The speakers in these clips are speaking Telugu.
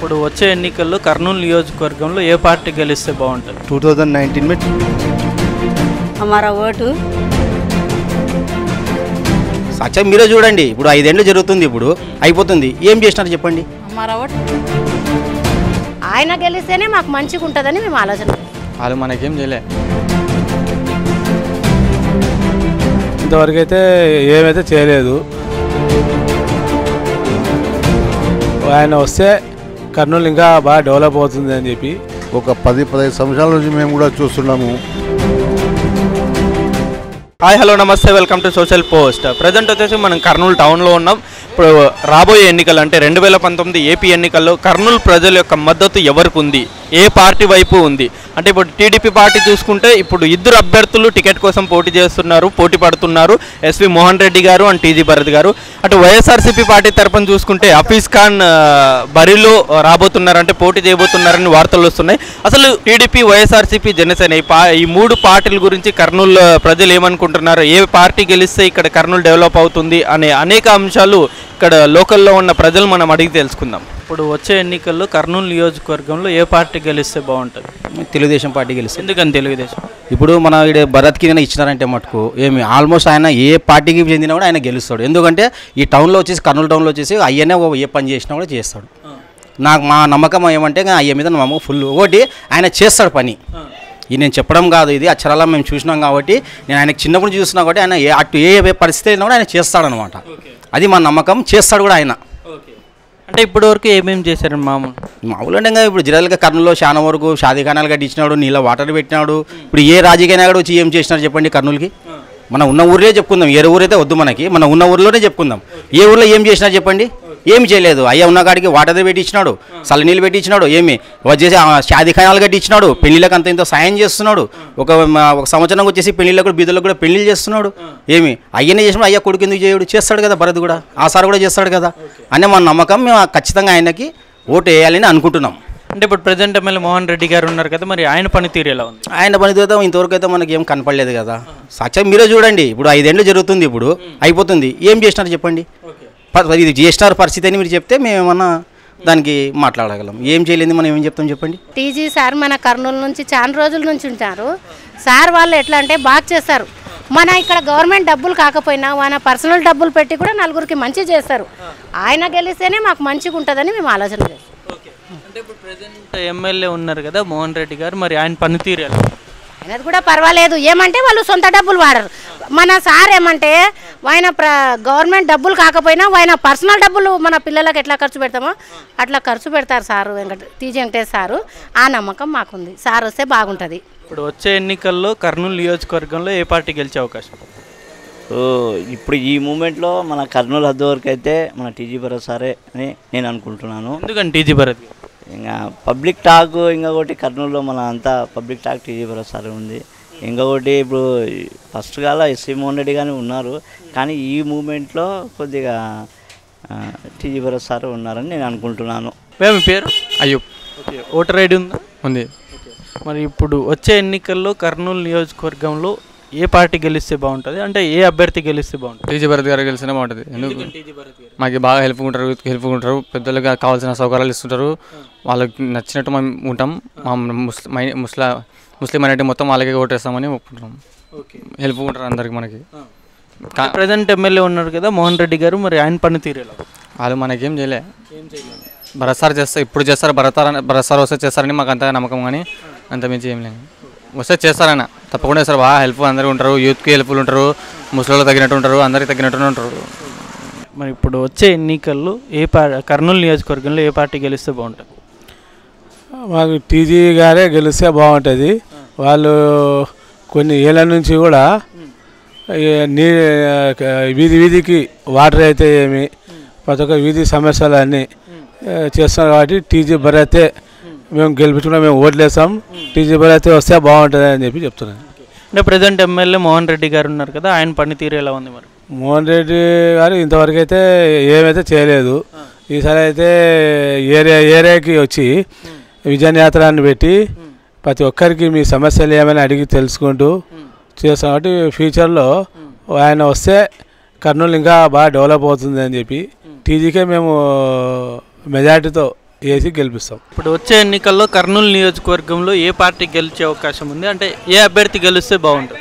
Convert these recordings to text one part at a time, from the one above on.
ఇప్పుడు వచ్చే ఎన్నికల్లో కర్నూలు నియోజకవర్గంలో ఏ పార్టీ గెలిస్తే బాగుంటుంది? 2019 में हमारा ఓటు సాక్షాత్ మీరే చూడండి. ఇప్పుడు 5 ఏళ్ళు జరుగుతుంది, ఇప్పుడు అయిపోతుంది. ఏం చేసినారు చెప్పండి? हमारा ఓటు ఆయన గెలిస్తేనే మాకు మంచిగా ఉంటుందని మేము ఆలోచన. వాళ్ళు మనకేం చేయలే. ఇంతవరకు అయితే ఏమైతే చేయలేదు. ఆయన వస్తే కర్నూలు ఇంకా బాగా డెవలప్ అవుతుంది అని చెప్పి ఒక 10-15 సంవత్సరాల నుంచి మేము కూడా చూస్తున్నాము. హాయ్, హలో, నమస్తే, welcome to social post. Present వచ్చేసి మనం కర్నూలు టౌన్లో ఉన్నాం. ఇప్పుడు రాబోయే ఎన్నికలు అంటే 2019 ఏపీ ఎన్నికల్లో కర్నూలు ప్రజల యొక్క మద్దతు ఎవరికి ఉంది, ఏ పార్టీ వైపు ఉంది అంటే ఇప్పుడు టీడీపీ పార్టీ చూసుకుంటే ఇప్పుడు ఇద్దరు అభ్యర్థులు టికెట్ కోసం పోటీ పడుతున్నారు. ఎస్వి మోహన్ రెడ్డి గారు అండ్ టీజీ భరత్ గారు. అటు వైఎస్ఆర్సీపీ పార్టీ తరఫున చూసుకుంటే హఫీజ్ ఖాన్ బరిలో రాబోతున్నారంటే పోటీ చేయబోతున్నారని వార్తలు వస్తున్నాయి. అసలు టీడీపీ, వైఎస్ఆర్సీపీ, జనసేన ఈ మూడు పార్టీల గురించి కర్నూలు ప్రజలు ఏమనుకుంటున్నారు, ఏ పార్టీ గెలిస్తే ఇక్కడ కర్నూలు డెవలప్ అవుతుంది అనే అనేక అంశాలు ఇక్కడ లోకల్లో ఉన్న ప్రజలు మనం అడిగి తెలుసుకుందాం. ఇప్పుడు వచ్చే ఎన్నికల్లో కర్నూలు నియోజకవర్గంలో ఏ పార్టీ గెలిస్తే బాగుంటుంది? తెలుగుదేశం పార్టీ గెలుస్తుంది. ఎందుకని తెలుగుదేశం? ఇప్పుడు మన ఇక్కడ భరత్కి ఇచ్చినారంటే మటుకు ఏమి ఆల్మోస్ట్ ఆయన ఏ పార్టీకి చెందినా కూడా ఆయన గెలుస్తాడు. ఎందుకంటే ఈ టౌన్లో వచ్చేసి, కర్నూలు టౌన్లో వచ్చేసి అయ్యనే ఏ పని చేసినా కూడా చేస్తాడు. మా నమ్మకం ఏమంటే అయ్య మీద నమ్మకం ఫుల్. ఒకటి ఆయన చేస్తాడు పని. ఇది నేను చెప్పడం కాదు, ఇది అక్షరాలా మేము చూసినాం కాబట్టి, నేను ఆయనకు చిన్నప్పుడు చూసినా కాబట్టి ఆయన ఏ పరిస్థితి అయినా కూడా ఆయన చేస్తాడనమాట. అది మా నమ్మకం. చేస్తాడు కూడా ఆయన. అంటే ఇప్పటి వరకు ఏమేమి చేశారు? మామూలు అంటే ఇప్పుడు జిల్లాలుగా కర్నూలులో చాలా వరకు షాదీఖానాలు కట్టించినాడు, నీళ్ళ వాటర్ పెట్టినాడు. ఇప్పుడు ఏ రాజకీయ నాయకుడు వచ్చి ఏం చేసినారు చెప్పండి కర్నూలుకి? మనం ఉన్న ఊరే చెప్పుకుందాం, ఏ ఊరైతే వద్దు మనకి, మనం ఉన్న ఊర్లోనే చెప్పుకుందాం. ఏ ఊర్లో ఏం చేసినా చెప్పండి? ఏమి చేయలేదు. అయ్యా ఉన్న కాడికి వాటర్ పెట్టించినాడు, చల్లనీళ్ళు పెట్టించినాడు, ఏమి వచ్చేసి షాదీఖానాలు కట్టించినాడు, పెళ్లిళ్ళకి అంత ఇంత సాయం చేస్తున్నాడు. ఒక సంవత్సరం వచ్చేసి పెళ్లిళ్ళకు బీదలకు కూడా పెళ్లిళ్ళు చేస్తున్నాడు. ఏమి అయ్యనే చేసినాడు. అయ్యా కొడుకు ఎందుకు చేయడు? చేస్తాడు కదా భరత్ కూడా, ఆ సార్ కూడా చేస్తాడు కదా అనే మన నమ్మకం. మేము ఖచ్చితంగా ఆయనకి ఓటు వేయాలని అనుకుంటున్నాం. అంటే ఇప్పుడు ప్రజెంట్ ఎమ్మెల్యే మోహన్ రెడ్డి గారు ఉన్నారు కదా, మరి ఆయన పనితీరు ఎలా ఉంది? ఆయన పనితీరు ఇంతవరకు అయితే మనకి ఏం కనపడలేదు కదా. సాక్షాత్ మీరే చూడండి. ఇప్పుడు 5 ఏళ్ళు జరుగుతుంది, ఇప్పుడు అయిపోతుంది. ఏం చేసినారు చెప్పండి? ఇది చేసినారు పరిస్థితి అని మీరు చెప్తే మేము ఏమన్నా దానికి మాట్లాడగలం. ఏం చేయలేదు మనం ఏం చెప్తాం చెప్పండి? టీజీ సార్ మన కర్నూలు నుంచి చాలా రోజుల నుంచి ఉంటారు. సార్ వాళ్ళు ఎట్లా అంటే బాగా చేస్తారు. మన ఇక్కడ గవర్నమెంట్ డబ్బులు కాకపోయినా మన పర్సనల్ డబ్బులు పెట్టి కూడా నలుగురికి మంచి చేస్తారు. ఆయన గెలిస్తేనే మాకు మంచిగా ఉంటుందని మేము ఆలోచన చేస్తాం. అంటే ఇప్పుడు ప్రజెంట్ ఎమ్మెల్యే ఉన్నారు కదా మోహన్ రెడ్డి గారు, మరి ఆయన పనితీరు ఎలా? ఆయనది కూడా పర్వాలేదు. ఏమంటే వాళ్ళు సొంత డబ్బులు వాడరు. మన సార్ ఏమంటే ఆయన గవర్నమెంట్ డబ్బులు కాకపోయినా ఆయన పర్సనల్ డబ్బులు మన పిల్లలకు ఎట్లా ఖర్చు పెడతామో అట్లా ఖర్చు పెడతారు సారు టీజీ వెంకటేష్ సారు. ఆ నమ్మకం మాకుంది. సార్ వస్తే బాగుంటుంది. ఇప్పుడు వచ్చే ఎన్నికల్లో కర్నూలు నియోజకవర్గంలో ఏ పార్టీ గెలిచే అవకాశం? ఇప్పుడు ఈ మూమెంట్లో మన కర్నూలు హద్దు వరకు అయితే మన టీజీ భరత్ సారే అని నేను అనుకుంటున్నాను. ఎందుకని టీజీ భరత్? ఇంకా పబ్లిక్ టాక్ ఇంకొకటి కర్నూలులో మన అంతా public talk TG Bharat sir ఉంది. ఇంకొకటి ఇప్పుడు ఫస్ట్ కాల ఎస్వి మోహన్ రెడ్డి కానీ ఉన్నారు, కానీ ఈ మూమెంట్లో కొద్దిగా టీజీ భరత్ సార్ ఉన్నారని నేను అనుకుంటున్నాను. మీ పేరు? అయ్యూబ్. ఓటర్ ఐడి ఉందా? ఉంది. మరి ఇప్పుడు వచ్చే ఎన్నికల్లో కర్నూలు నియోజకవర్గంలో ఏ పార్టీ గెలిస్తే బాగుంటుంది, అంటే ఏ అభ్యర్థి గెలిస్తే బాగుంటుంది? టీజీ భరత్ గారు గెలిస్తేనే బాగుంటుంది. ఎందుకు? మాకు బాగా హెల్ప్గా ఉంటారు, పెద్దలకు కావాల్సిన సౌకర్యాలు ఇస్తుంటారు, వాళ్ళకి నచ్చినట్టు మేము ఉంటాం. మా ముస్లిం అనేది మొత్తం వాళ్ళకి ఓటేస్తామని ఒప్పుకుంటాం. హెల్ప్గా ఉంటారు అందరికి మనకి. ప్రజెంట్ ఎమ్మెల్యే ఉన్నారు కదా మోహన్ రెడ్డి గారు, మరి ఆయన పనితీరు ఎలా? వాళ్ళు మనకేం చేయలే. భరత్ సార్ చేస్తారు, ఇప్పుడు చేస్తారు. భరత్ సార్ వస్తే చేస్తారని మాకు అంతగా నమ్మకం, కానీ అంత మించి ఏం లేదు. వస్తే చేస్తారన్న తప్పకుండా చేస్తారు. బాగా హెల్ప్ అందరూ ఉంటారు, యూత్కి హెల్ప్ఫుల్ ఉంటారు, ముస్లింలు తగినట్టు ఉంటారు, అందరికి తగినట్టు ఉంటారు. మరి ఇప్పుడు వచ్చే ఎన్నికల్లో కర్నూలు నియోజకవర్గంలో ఏ పార్టీ గెలిస్తే బాగుంటుంది? మాకు టీజీ గారే గెలిస్తే బాగుంటుంది. వాళ్ళు కొన్ని ఏళ్ళ నుంచి కూడా వీధికి వాటర్ అయితే ఏమి ప్రతి ఒక్క వీధి సమస్యలు అన్నీ చేస్తున్నారు కాబట్టి టీజీ భరతే మేము గెలిపించుకున్నా, మేము ఓట్లేస్తాం. టీజీ భరతే వస్తే బాగుంటుంది అని చెప్పి చెప్తున్నాను. అంటే ప్రజెంట్ ఎమ్మెల్యే మోహన్ రెడ్డి గారు ఉన్నారు కదా, ఆయన పనితీరు ఎలా ఉంది? మరి మోహన్ రెడ్డి గారు ఇంతవరకు అయితే ఏమైతే చేయలేదు. ఈసారి అయితే ఏరియాకి వచ్చి విజయయాత్రని పెట్టి ప్రతి ఒక్కరికి మీ సమస్యలు ఏమైనా అడిగి తెలుసుకుంటూ చేస్తాం. కాబట్టి ఫ్యూచర్లో ఆయన వస్తే కర్నూలు ఇంకా బాగా డెవలప్ అవుతుంది అని చెప్పి టీజీకే మేము మెజార్టీతో వేసి గెలిపిస్తాం. ఇప్పుడు వచ్చే ఎన్నికల్లో కర్నూలు నియోజకవర్గంలో ఏ పార్టీ గెలిచే అవకాశం ఉంది, అంటే ఏ అభ్యర్థి గెలిస్తే బాగుంటుంది?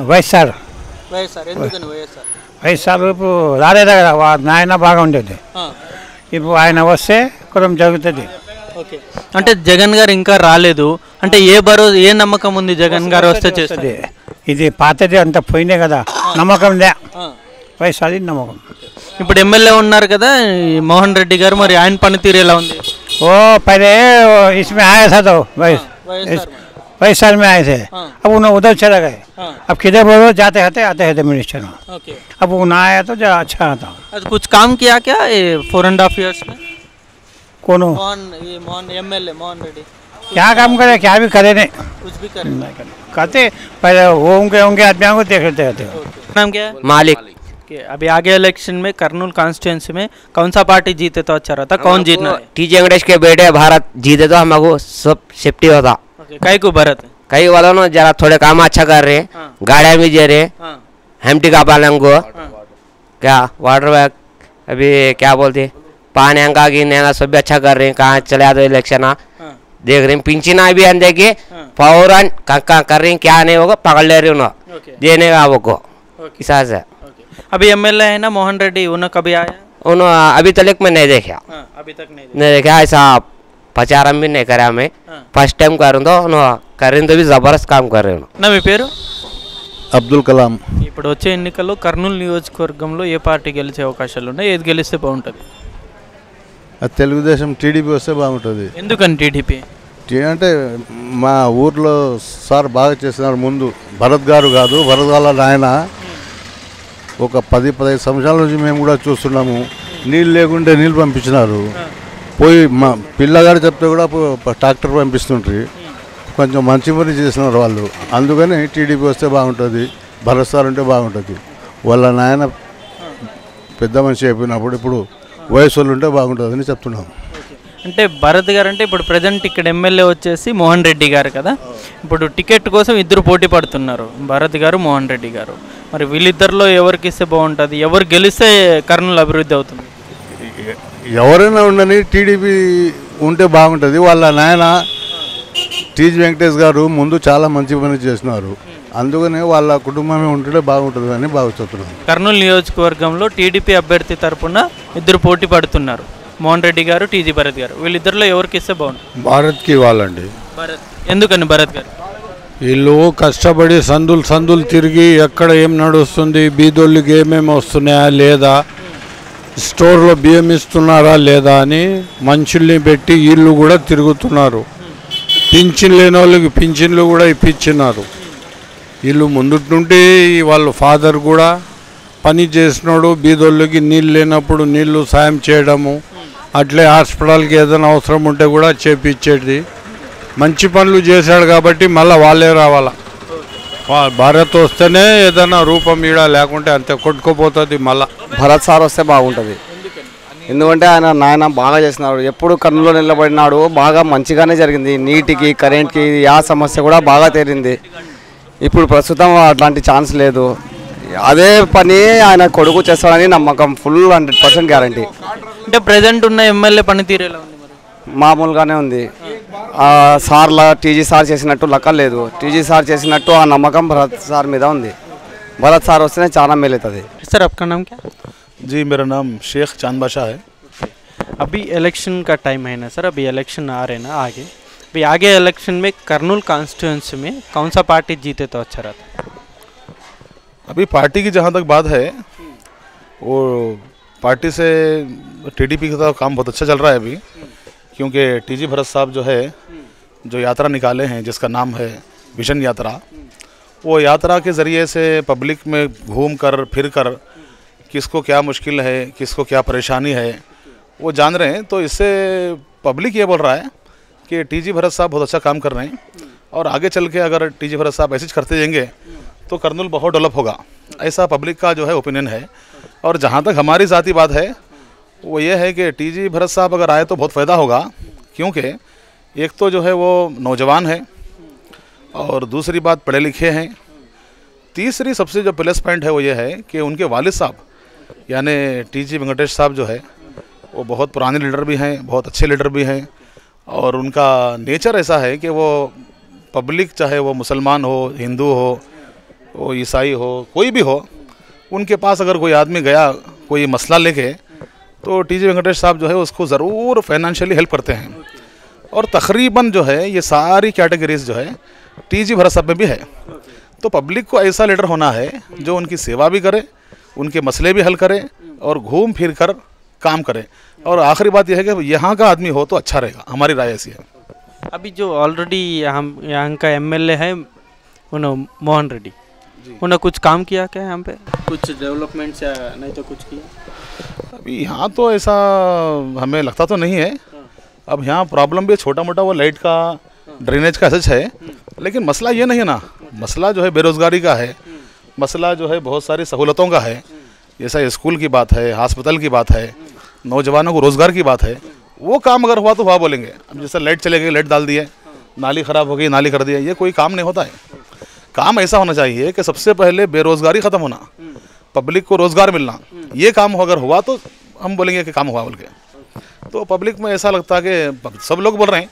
వైఎస్ఆర్. వైఎస్ఆర్ ఎందుకని వైఎస్ఆర్? వైఎస్ఆర్ ఇప్పుడు రాలేదా కదా, నాయన బాగా ఉండేది. ఇప్పుడు ఆయన వస్తే కొంచెం జరుగుతుంది. ఓకే, అంటే జగన్ గారు ఇంకా రాలేదు అంటే ఏ నమ్మకం ఉంది జగన్ గారు వస్తే చేస్తుంది? ఇది పాతది అంత పోయినాయి కదా, నమ్మకం లే. వైఎస్ఆర్ నమ్మకం. ఇప్పుడు ఎమ్మెల్యే ఉన్నారు కదా మోహన్ రెడ్డి గారు, మరి ఆయన పనితీరు ఎలా ఉంది? वो पहले इसमें आया था तो वैशाल में आए थे, अब उन्हें उधर चला गए. अब किधर बोलो जाते आते थे मिनिस्टर में. अब वो ना आया तो अच्छा आता. कुछ काम किया क्या 4.5 years में? कौन मोहन एमएलए मोहन रेड्डी क्या काम करे, क्या भी करे नहीं, कुछ भी करे कहते पहले वो उनके आदमियों को देख लेते थे. नाम क्या है? मालिक. अभी आगे इलेक्शन में कर्नूल कॉन्स्टिट्यूंसी में कौन सा पार्टी जीते तो अच्छा रहता, कौन जीतना है? टी वेंकटेश के बेटे भारत जीते तो हमको सब सेफ्टी होता. कई को भारत कई वालों ने जरा थोड़े काम अच्छा कर रहे, गाड़ियाँ भी दे रहे, हेमटी का पालन को क्या वाटर बैग अभी क्या बोलते पानी अंगा गिनेगा सब भी अच्छा कर रहे हैं. कहाँ चले तो इलेक्शन देख रहे हैं, पिंचना भी अंदर के फौरन कहाँ कर रहे हैं, क्या नहीं होगा पकड़ ले रहे हो देने का वो को हिसाब से. अभी एमएलए है ना मोहन रेड्डी, उन्होंने कभी आया? उन्होंने अभी तक मैं नहीं देखा. अभी तक नहीं देखा, ऐसा प्रचारम भी नहीं करा. मैं फर्स्ट टाइम करूँ तो करें तो भी जबरदस्त काम कर रहे हो. నా మీ పేరు? అబ్దుల్ కలాం. ఇప్పుడు వచ్చే ఎన్నికల్లో కర్నూలు నియోజకవర్గంలో ఏ పార్టీ గెలిచే అవకాశాలు ఉన్నాయి, ఏది గెలిస్తే బాగుంటుంది? తెలుగుదేశం టీడీపీ వస్తే బాగుంటుంది. ఎందుకని టీడీపీ? అంటే మా ఊర్లో సార్ బాగా చేస్తున్నారు. ముందు భరత్ గారు కాదు, భరత్ వాళ్ళ నాయన ఒక 10-15 సంవత్సరాల నుంచి మేము కూడా చూస్తున్నాము. నీళ్ళు లేకుంటే నీళ్ళు పంపించినారు. పోయి మా పిల్లగాడు చెప్తే కూడా ట్రాక్టర్ పంపిస్తుంటారు. కొంచెం మంచి పని చేసినారు వాళ్ళు. అందుకని టీడీపీ వస్తే బాగుంటుంది, భరత్ సార్ ఉంటే బాగుంటుంది. వాళ్ళ నాయన పెద్ద మనిషి అయిపోయినప్పుడు ఇప్పుడు వయసు వాళ్ళు ఉంటే బాగుంటుందని చెప్తున్నాము. అంటే భరత్ గారు అంటే ఇప్పుడు ప్రజెంట్ ఇక్కడ ఎమ్మెల్యే వచ్చేసి మోహన్ రెడ్డి గారు కదా, ఇప్పుడు టికెట్ కోసం ఇద్దరు పోటీ పడుతున్నారు, భరత్ గారు మోహన్ రెడ్డి గారు. మరి వీళ్ళిద్దరిలో ఎవరికి ఇస్తే బాగుంటుంది, ఎవరు గెలిస్తే కర్నూలు అభివృద్ధి అవుతుంది? ఎవరైనా ఉండని టీడీపీ ఉంటే బాగుంటుంది. వాళ్ళ నాయన టీజీ వెంకటేష్ గారు ముందు చాలా మంచి పని చేసినారు. అందుకనే వాళ్ళ కుటుంబమే ఉంటే బాగుంటుంది అని భావిస్తున్నాను. కర్నూలు నియోజకవర్గంలో టీడీపీ అభ్యర్థి తరపున ఇద్దరు పోటీ పడుతున్నారు, మోహన్ రెడ్డి గారు, టీజీ భరత్ గారు. వీళ్ళిద్దరిలో ఎవరికి ఇస్తే బాగుంటుంది? భారత్కి ఇవ్వాలండి. భరత్. ఎందుకని భరత్ గారు? వీళ్ళు కష్టపడి సందులు తిరిగి ఎక్కడ ఏం నడుస్తుంది, బీదోళ్ళకి ఏమేమి వస్తున్నాయా లేదా, స్టోర్లో బియ్యం ఇస్తున్నారా లేదా అని మనుషుల్ని పెట్టి వీళ్ళు కూడా తిరుగుతున్నారు. పింఛన్ లేని వాళ్ళకి పింఛన్లు కూడా ఇప్పించినారు. వీళ్ళు ముందుటి నుండి వాళ్ళ ఫాదర్ కూడా పని చేసినాడు, బీదోళ్ళకి నీళ్ళు లేనప్పుడు నీళ్ళు సాయం చేయడము, అట్లే హాస్పిటల్కి ఏదైనా అవసరం ఉంటే కూడా చేపించేది. మంచి పనులు చేశాడు కాబట్టి మళ్ళీ వాళ్ళే రావాలా. భారత్ వస్తేనే ఏదైనా రూపం ఈడ, లేకుంటే అంతే కొట్టుకుపోతుంది. మళ్ళీ భరత్ సార్ వస్తే బాగుంటుంది. ఎందుకంటే ఆయన నాయన బాగా చేసినాడు, ఎప్పుడు కన్నులో నిలబడినాడు, బాగా మంచిగానే జరిగింది. నీటికి కరెంట్కి ఆ సమస్య కూడా బాగా తేలింది. ఇప్పుడు ప్రస్తుతం అట్లాంటి ఛాన్స్ లేదు. అదే పని ఆయన కొడుకు చేస్తాడని నమ్మకం, ఫుల్ 100% గ్యారంటీ. అంటే ప్రజెంట్ ఉన్న ఎమ్మెల్యే పనితీరు ఎలా ఉంది? మామూలుగానే ఉంది. సార్లా టీజీ సార్ చేసినట్టు లెక్క లేదు. టీజీ సార్ చేసినట్టు ఆ నమ్మకం భరత్ సార్ మీద ఉంది. భరత్ సార్ వస్తేనే చాలా మేలవుతుంది. सर आपका नाम क्या? जी मेरा नाम शेख चांद बादशाह है. अभी इलेक्शन का टाइम है ना सर, अभी इलेक्शन आ रहे ना आगे, अभी आगे इलेक्शन में कर्नूल कॉन्स्टिट्यूंसी में कौन सा पार्टी जीते तो अच्छा रहता? अभी पार्टी की जहाँ तक बात है, वो पार्टी से टीडीपी का काम बहुत अच्छा चल रहा है अभी, क्योंकि टीजी भरत साहब जो है जो यात्रा निकाले हैं जिसका नाम है विजन यात्रा, वो यात्रा के ज़रिए से पब्लिक में घूम कर फिर कर किसको क्या मुश्किल है, किसको क्या परेशानी है वो जान रहे हैं. तो इससे पब्लिक ये बोल रहा है कि टीजी भरत साहब बहुत अच्छा काम कर रहे हैं और आगे चल के अगर टीजी भरत साहब ऐसे करते जाएंगे तो कर्नूल बहुत डेवलप होगा, ऐसा पब्लिक का जो है ओपिनियन है. और जहाँ तक हमारी ज़ाती बात है वो ये है कि टीजी भरत साहब अगर आए तो बहुत फ़ायदा होगा, क्योंकि एक तो जो है वो नौजवान है और दूसरी बात पढ़े लिखे हैं. तीसरी सबसे जो प्लस पॉइंट है वो ये है कि उनके वालिद साहब यानी टीजी वेंकटेश साहब जो है वो बहुत पुराने लीडर भी हैं, बहुत अच्छे लीडर भी हैं, और उनका नेचर ऐसा है कि वो पब्लिक, चाहे वो मुसलमान हो, हिंदू हो, वो ईसाई हो, कोई भी हो, उनके पास अगर कोई आदमी गया कोई मसला लेके, तो टीजी वेंकटेश साहब जो है उसको ज़रूर फाइनेंशियली हेल्प करते हैं। और तकरीबन जो है ये सारी कैटेगरीज जो है टीजी भरत साहब में भी है। तो पब्लिक को ऐसा लीडर होना है जो उनकी सेवा भी करे, उनके मसले भी हल करे और घूम फिर कर काम करे। और आखिरी बात यह है कि यहाँ का आदमी हो तो अच्छा रहेगा, हमारी राय ऐसी है। अभी जो ऑलरेडी यहाँ का एमएलए है उन्होंने मोहन रेड्डी, उन्होंने कुछ काम किया क्या यहाँ पे, कुछ डेवलपमेंट्स या नहीं तो कुछ किया? अभी यहाँ तो ऐसा हमें लगता तो नहीं है। अब यहाँ प्रॉब्लम भी छोटा मोटा वो लाइट का, ड्रेनेज का सच है, लेकिन मसला ये नहीं है ना। मसला जो है बेरोज़गारी का है, मसला जो है बहुत सारी सहूलतों का है, जैसा स्कूल की बात है, हॉस्पिटल की बात है, नौजवानों को रोज़गार की बात है। वो काम अगर हुआ तो हुआ बोलेंगे। अब जैसे लाइट चले गई, लाइट डाल दिए, नाली ख़राब हो गई, नाली कर दिया, ये कोई काम नहीं होता है। काम ऐसा होना चाहिए कि सबसे पहले बेरोज़गारी ख़त्म होना, पब्लिक को रोज़गार मिलना, ये काम अगर हुआ तो हम बोलेंगे कि काम हुआ बोल के। तो पब्लिक में ऐसा लगता है कि सब लोग बोल रहे हैं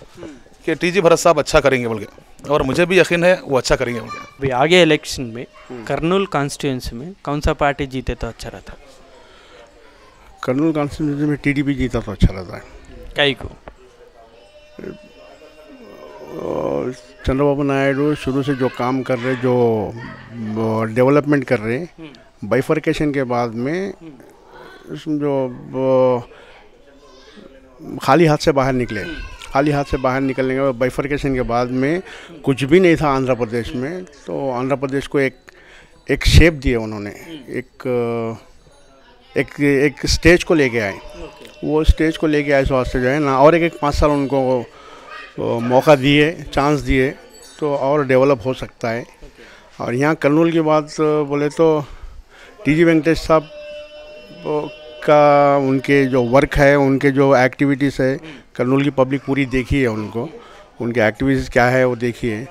कि टीजी भरत साहब अच्छा करेंगे बोल के, और मुझे भी यकीन है वो अच्छा करेंगे बोल के। अभी आगे इलेक्शन में कर्नूल कॉन्स्टिट्यूंसी में कौन सा पार्टी जीते तो अच्छा रहता? कर्नूल कॉन्स्टिट्यूंसी में टीडीपी जीता तो अच्छा रहता है। कई को चंद्रबाबू नायडू शुरू से जो काम कर रहे, जो डेवलपमेंट कर रहे, बाइफर्केशन के बाद में जो खाली हाथ से बाहर निकले, खाली हाथ से बाहर निकलने के बाद बाइफर्केशन के बाद में कुछ भी नहीं था आंध्र प्रदेश में। तो आंध्र प्रदेश को एक शेप दिया उन्होंने, एक स्टेज को लेके आए। वो स्टेज को लेके आए, स्वास्थ्य जो है ना, और एक 5 साल उनको मौका दिए, चांस दिए, तो और डेवलप हो सकता है। और यहाँ कर्नूल की बात बोले तो टीजी वेंकटेश साहब का, उनके जो वर्क है, उनके जो एक्टिविटीज़ है, कर्नूल की पब्लिक पूरी देखी है उनको, उनके एक्टिविटीज़ क्या है वो देखी है।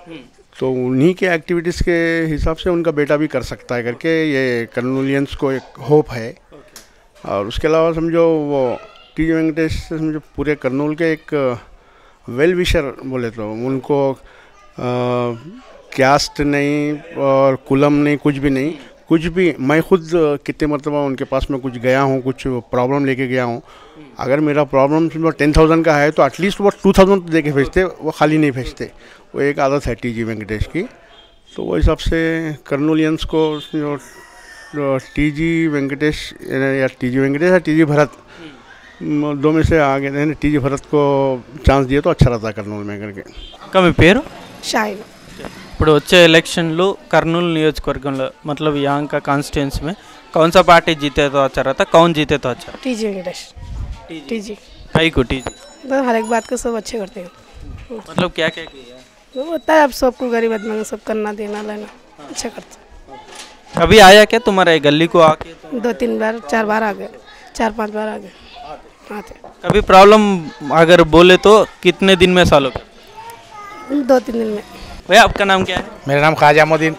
तो उन्हीं के एक्टिविटीज़ के हिसाब से उनका बेटा भी कर सकता है करके ये कर्नूलियंस को एक होप है। और उसके अलावा समझो वो टीजी वेंकटेश समझो पूरे कर्नूल के एक वेल विशर बोले तो, उनको कैस्ट नहीं और कुलम नहीं, कुछ भी नहीं, कुछ भी। मैं खुद कितने मरतबा उनके पास में कुछ गया हूँ, कुछ प्रॉब्लम लेके गया हूँ। अगर मेरा प्रॉब्लम 10,000 का है तो एटलीस्ट वो 2,000 तो दे के भेजते, वो खाली नहीं भेजते। वो एक आदत है टीजी वेंकटेश की। तो वो हिसाब से कर्नूलियंस को जो टीजी वेंकटेश या टीजी भरत, दो में से आगे हैं, टीजी भरत को चांस दिए तो अच्छा रहता है कर्नूल में करके। कमी పేరు షాయి ఇప్పుడు వచ్చే ఎలక్షన్లో కర్నూలు నియోజకవర్గంలో मतलब यहाँ का कॉन्स्टिट्यूंसी में कौन सा पार्टी जीते तो अच्छा रहता, कौन जीते तो अच्छा? टीजी वेंकटेश। टीजी कई को टीजी तो हर एक बात को सब अच्छे करते हैं। मतलब क्या क्या किया? वो होता है अब सबको गरीब आदमी को सब करना देना लेना अच्छा करते हैं। कभी आया क्या तुम्हारे गली को आके? 2-3 बार 4 बार आ गए, 4-5 बार आ गए आते। कभी प्रॉब्लम अगर बोले तो कितने दिन में सॉल्व? 2-3 दिन में। भैया आपका नाम क्या है? मेरा नाम ख्वाजामुद्दीन।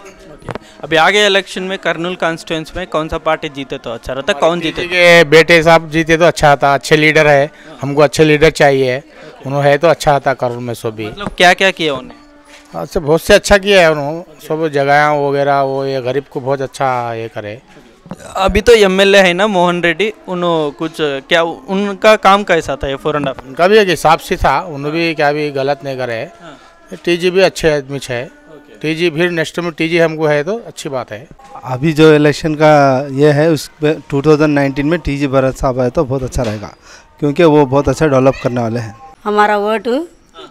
अभी आगे इलेक्शन में कर्नूल कॉन्स्टिट्यूंसी में कौन सा पार्टी जीते तो अच्छा रहता, कौन जीते? के बेटे साहब जीते तो अच्छा था, अच्छे लीडर है, हमको अच्छे लीडर चाहिए, उन्होंने है तो अच्छा था कर्नूल में। सब भी मतलब क्या क्या किया उन्हें? अच्छा बहुत से अच्छा किया है उन्होंने, सब जगह वगैरह, वो ये गरीब को बहुत अच्छा ये करे। अभी तो एमएलए है ना मोहन रेड्डी, उन्होंने कुछ क्या, उनका काम कैसा था ये 4.5? उनका भी एक हिसाब से था, उन्होंने भी क्या भी गलत नहीं करे। टीजी भी अच्छे आदमी है, टीजी फिर नेक्स्ट में टीजी हमको है तो अच्छी बात है। अभी जो इलेक्शन का ये है उस 2019 में टीजी भरत साहब आए तो बहुत अच्छा रहेगा, क्योंकि वो बहुत अच्छा डेवलप करने वाले हैं। हमारा वोट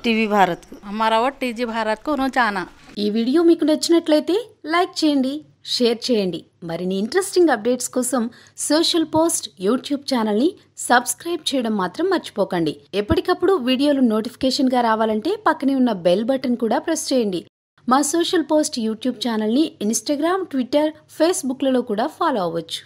టీవీ భారత్ కు, हमारा वोट टीजी भारत को चाना। ఈ వీడియో మీకు నచ్చినట్లయితే లైక్ చేయండి, షేర్ చేయండి. మరిన్ని ఇంట్రెస్టింగ్ అప్డేట్స్ కోసం సోషల్ పోస్ట్ యూట్యూబ్ ఛానల్ని సబ్స్క్రైబ్ చేయడం మాత్రం మర్చిపోకండి. ఎప్పటికప్పుడు వీడియోలు నోటిఫికేషన్గా రావాలంటే పక్కనే ఉన్న బెల్ బటన్ కూడా ప్రెస్ చేయండి. మా సోషల్ పోస్ట్ యూట్యూబ్ ఛానల్ని ఇన్స్టాగ్రామ్, ట్విట్టర్, ఫేస్బుక్లలో కూడా ఫాలో అవ్వచ్చు.